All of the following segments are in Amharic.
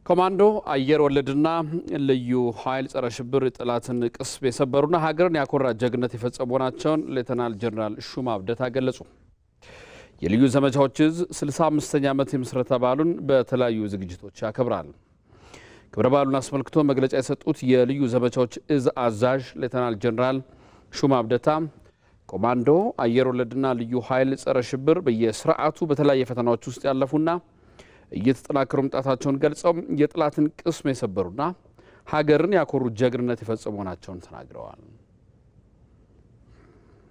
ኮማንዶ አየር ወለድና ልዩ ኃይል ጸረ ሽብር ጠላትን ቅስም የሰበሩና ሀገርን ያኮራ ጀግነት የፈጸሙ ናቸውን ሌተናል ጀነራል ሹማ አብደታ ገለጹ። የልዩ ዘመቻዎች እዝ 65ኛ ዓመት የምስረታ በዓሉን በተለያዩ ዝግጅቶች ያከብራል። ክብረ በዓሉን አስመልክቶ መግለጫ የሰጡት የልዩ ዘመቻዎች እዝ አዛዥ ሌተናል ጀነራል ሹማ አብደታ ኮማንዶ አየር ወለድና ልዩ ኃይል ጸረ ሽብር በየስርዓቱ በተለያየ ፈተናዎች ውስጥ ያለፉና እየተጠናከሩ መምጣታቸውን ገልጸው የጥላትን ቅስም የሰበሩና ሀገርን ያኮሩ ጀግንነት የፈጸሙ ናቸውን ተናግረዋል።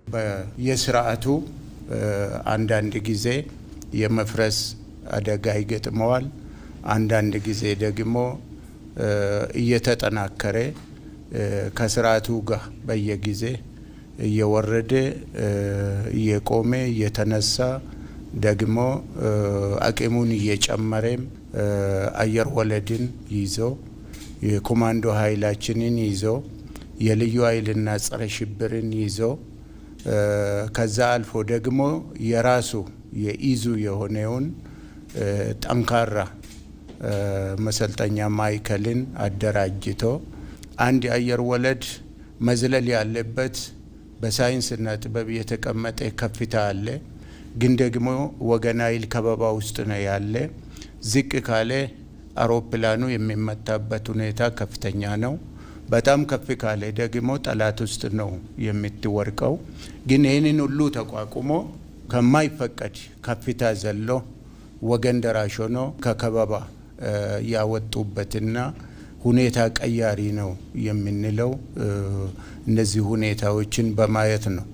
በየስርዓቱ አንዳንድ ጊዜ የመፍረስ አደጋ ይገጥመዋል። አንዳንድ ጊዜ ደግሞ እየተጠናከረ ከስርዓቱ ጋር በየጊዜ እየወረደ እየቆመ እየተነሳ ደግሞ አቅሙን እየጨመረም አየር ወለድን ይዞ የኮማንዶ ኃይላችንን ይዞ የልዩ ኃይልና ጸረ ሽብርን ይዞ ከዛ አልፎ ደግሞ የራሱ የኢዙ የሆነውን ጠንካራ መሰልጠኛ ማዕከልን አደራጅቶ አንድ አየር ወለድ መዝለል ያለበት በሳይንስና ጥበብ የተቀመጠ ከፍታ አለ። ግን ደግሞ ወገን ኃይል ከበባ ውስጥ ነው ያለ። ዝቅ ካለ አውሮፕላኑ የሚመታበት ሁኔታ ከፍተኛ ነው። በጣም ከፍ ካለ ደግሞ ጠላት ውስጥ ነው የምትወርቀው። ግን ይህንን ሁሉ ተቋቁሞ ከማይፈቀድ ከፍታ ዘሎ ወገን ደራሽ ሆኖ ከከበባ ያወጡበትና ሁኔታ ቀያሪ ነው የምንለው እነዚህ ሁኔታዎችን በማየት ነው።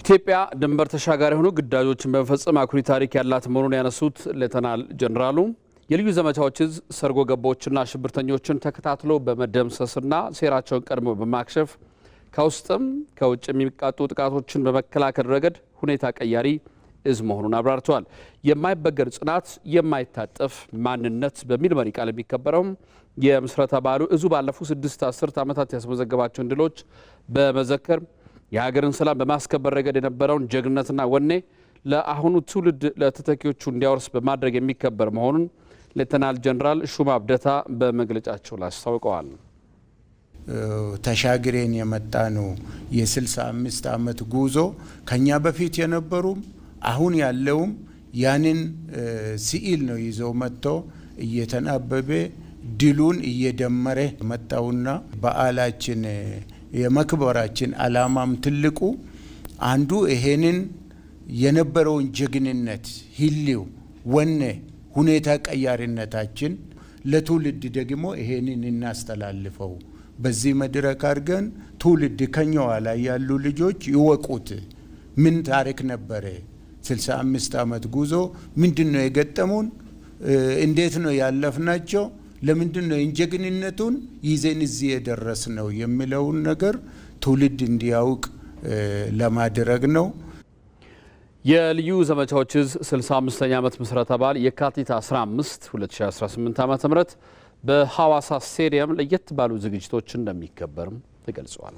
ኢትዮጵያ ድንበር ተሻጋሪ ሆኖ ግዳጆችን በመፈጸም አኩሪ ታሪክ ያላት መሆኑን ያነሱት ሌተናል ጀነራሉ የልዩ ዘመቻዎች እዝ ሰርጎ ገቦችና ሽብርተኞችን ተከታትሎ በመደምሰስና ሴራቸውን ቀድሞ በማክሸፍ ከውስጥም ከውጭ የሚቃጡ ጥቃቶችን በመከላከል ረገድ ሁኔታ ቀያሪ እዝ መሆኑን አብራርተዋል። የማይበገር ጽናት የማይታጠፍ ማንነት በሚል መሪ ቃል የሚከበረው የምስረታ በዓሉ እዙ ባለፉት 6 አስርት ዓመታት ያስመዘገባቸውን ድሎች በመዘከር የሀገርን ሰላም በማስከበር ረገድ የነበረውን ጀግንነትና ወኔ ለአሁኑ ትውልድ ለተተኪዎቹ እንዲያወርስ በማድረግ የሚከበር መሆኑን ሌተናል ጀነራል ሹማ አብደታ በመግለጫቸው ላይ አስታውቀዋል። ተሻግረን የመጣ ነው የ65 ዓመት ጉዞ ከኛ በፊት የነበሩም አሁን ያለውም ያንን ሲኢል ነው ይዘው መጥቶ እየተናበበ ድሉን እየደመረ መጣውና በዓላችን የመክበራችን አላማም ትልቁ አንዱ ይሄንን የነበረውን ጀግንነት ህሊው ወኔ ሁኔታ ቀያሪነታችን ለትውልድ ደግሞ ይሄንን እናስተላልፈው በዚህ መድረክ አድርገን ትውልድ ከኛው ላይ ያሉ ልጆች ይወቁት። ምን ታሪክ ነበረ? 65 ዓመት ጉዞ ምንድነው የገጠሙን? እንዴት ነው ያለፍናቸው? ለምንድነው እንጀግንነቱን ይዘን እዚህ የደረስነው የሚለውን ነገር ትውልድ እንዲያውቅ ለማድረግ ነው። የልዩ ዘመቻዎች እዝ 65ኛ ዓመት ምስረታ በዓል የካቲት 15 2018 ዓ.ም በሐዋሳ ስቴዲየም ለየት ባሉ ዝግጅቶች እንደሚከበርም ተገልጿል።